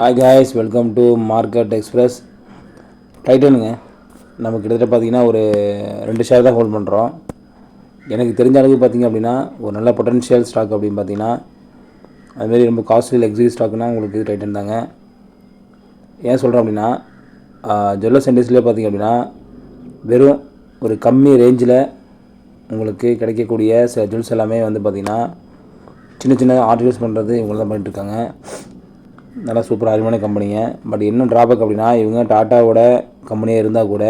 Hi guys, welcome to Market Express. டைட்டனுங்க நம்ம கிட்டத்தட்ட பார்த்திங்கன்னா ஒரு 2 ஷேர் தான் ஹோல்ட் பண்ணுறோம். எனக்கு தெரிஞ்ச அளவுக்கு பார்த்திங்க அப்படின்னா ஒரு நல்ல பொட்டன்ஷியல் ஸ்டாக் அப்படின்னு பார்த்திங்கன்னா அதுமாரி ரொம்ப காஸ்ட்லி லக்ஸரி ஸ்டாக்னா உங்களுக்கு டைட்டன் தாங்க. ஏன் சொல்கிறேன் அப்படின்னா ஜுவல்லர்ஸ் இண்டஸ்ட்ரியிலே பார்த்திங்க அப்படின்னா வெறும் ஒரு கம்மி ரேஞ்சில் உங்களுக்கு கிடைக்கக்கூடிய சில ஜுவல்ஸ் எல்லாமே வந்து பார்த்திங்கன்னா சின்ன சின்ன ஆர்டிகல்ஸ் பண்ணுறது இவங்க தான் பண்ணிட்டுருக்காங்க. நல்லா சூப்பராக அருமையான கம்பெனிங்க. பட் என்ன ட்ராபேக் அப்படின்னா இவங்க டாட்டாவோட கம்பெனியாக இருந்தால் கூட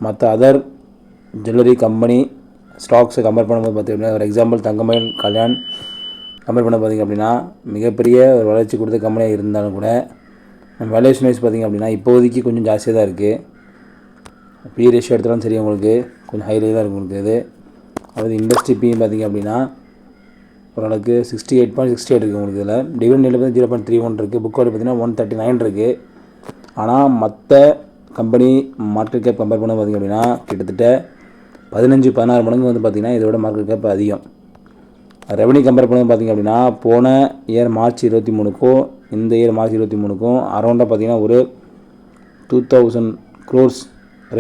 மற்ற அதர் ஜுவல்லரி கம்பெனி ஸ்டாக்ஸை கம்பேர் பண்ணும்போது பார்த்திங்கன்னா ஒரு எக்ஸாம்பிள் தங்கமயில், கல்யாண் கம்பேர் பண்ண பார்த்திங்க அப்படின்னா மிகப்பெரிய ஒரு வளர்ச்சி கொடுத்த கம்பெனியாக இருந்தாலும் கூட நம்ம வேல்யூஷன் வைஸ் பார்த்திங்க அப்படின்னா இப்போதைக்கு கொஞ்சம் ஜாஸ்தியாக தான் இருக்குது. பி ரேஷியோ எடுத்தாலும் சரி உங்களுக்கு கொஞ்சம் ஹைலே தான் இருக்குது உங்களுக்கு. இது அதாவது இண்டஸ்ட்ரி பி பார்த்திங்க அப்படின்னா ஓரளவுக்கு 68.68 இருக்குது உங்களுக்கு. இதில் டிவிடெண்ட் வந்து 0.31 இருக்குது. புக் வேல்யூ பார்த்திங்கன்னா 139 இருக்குது. ஆனால் மற்ற கம்பெனி மார்க்கெட் கேப் கம்பேர் பண்ண பார்த்திங்க அப்படின்னா கிட்டத்தட்ட 15-16 மடங்கு வந்து பார்த்திங்கன்னா இதோட மார்க்கெட் கேப் அதிகம். ரெவன்யூ கம்பேர் பண்ணது பார்த்திங்க அப்படின்னா போன இயர் மார்ச் 23க்கும் இந்த இயர் மார்ச் 23க்கும் அரௌண்டாக பார்த்திங்கன்னா ஒரு 2000 crores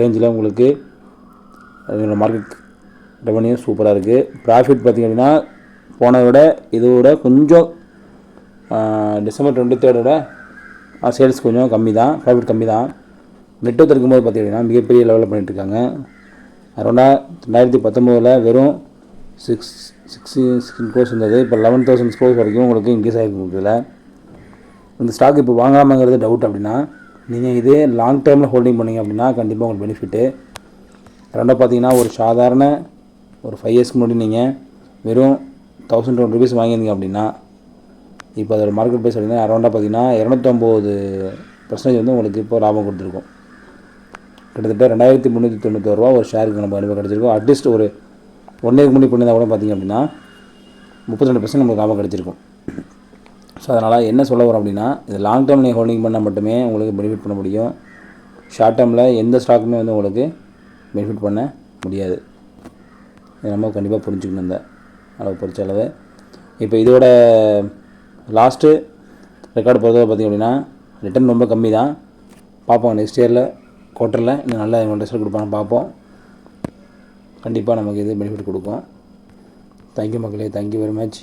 ரேஞ்சில் உங்களுக்கு மார்க்கெட் ரெவன்யூ சூப்பராக இருக்குது. ப்ராஃபிட் பார்த்திங்க அப்படின்னா போனதை விட இதோட கொஞ்சம் டிசம்பர் 23 சேல்ஸ் கொஞ்சம் கம்மி தான், ப்ராஃபிட் கம்மி தான். நெட்டு இருக்கும்போது பார்த்திங்கன்னா மிகப்பெரிய லெவலில் பண்ணிகிட்ருக்காங்க. அரௌண்டாக 2019 வெறும் 16 crores இருந்தது, இப்போ 11,000 crores வரைக்கும் உங்களுக்கு இன்க்ரீஸ் ஆகிருக்கு. இதில் இந்த ஸ்டாக் இப்போ வாங்காமங்கிறது டவுட் அப்படின்னா நீங்கள் இதே லாங் டேர்மில் ஹோல்டிங் பண்ணிங்க அப்படின்னா கண்டிப்பாக உங்களுக்கு பெனிஃபிட்டு. ரெண்டாவது பார்த்திங்கன்னா ஒரு சாதாரண ஒரு 5 yearsக்கு முன்னாடி நீங்கள் வெறும் 1,200 rupees வாங்கியிருந்தீங்க அப்படின்னா இப்போ அதோட மார்க்கெட் ப்ரைஸ் அப்படின்னா அரௌண்டாக பார்த்திங்கன்னா 209% வந்து உங்களுக்கு இப்போ லாபம் கொடுத்துருக்கோம். கிட்டத்தட்ட 2,391 ரூபா ஒரு ஷேருக்கு நம்ம அனுப்ப கிடச்சிருக்கோம். அட்லீஸ்ட் ஒரு 1 year முன்னாடி பண்ணியிருந்தால் கூட பார்த்திங்க அப்படின்னா 32% நமக்கு லாபம் கிடச்சிருக்கும். ஸோ அதனால் என்ன சொல்ல வரோம் அப்படின்னா இது லாங் டேர்ம் நீங்கள் ஹோல்டிங் பண்ணால் மட்டுமே உங்களுக்கு பெனிஃபிட் பண்ண முடியும். ஷார்ட் டேர்மில் எந்த ஸ்டாக்குமே வந்து உங்களுக்கு பெனிஃபிட் பண்ண முடியாது. இதை நம்ம கண்டிப்பாக புரிஞ்சுக்கணும். இந்த அளவு பொறுத்த அளவு இப்போ இதோட லாஸ்ட்டு ரெக்கார்டு பொறுத்தவரை பார்த்திங்க அப்படின்னா ரிட்டர்ன் ரொம்ப கம்மி தான். பார்ப்போம் நெக்ஸ்ட் இயரில் குவார்ட்டரில் இன்னும் நல்லா இவங்க ரிசல்ட் கொடுப்பாங்க பார்ப்போம். கண்டிப்பாக நமக்கு இது பெனிஃபிட் கொடுக்கும். தேங்க்யூ மக்களே, தேங்க்யூ வெரி மச்.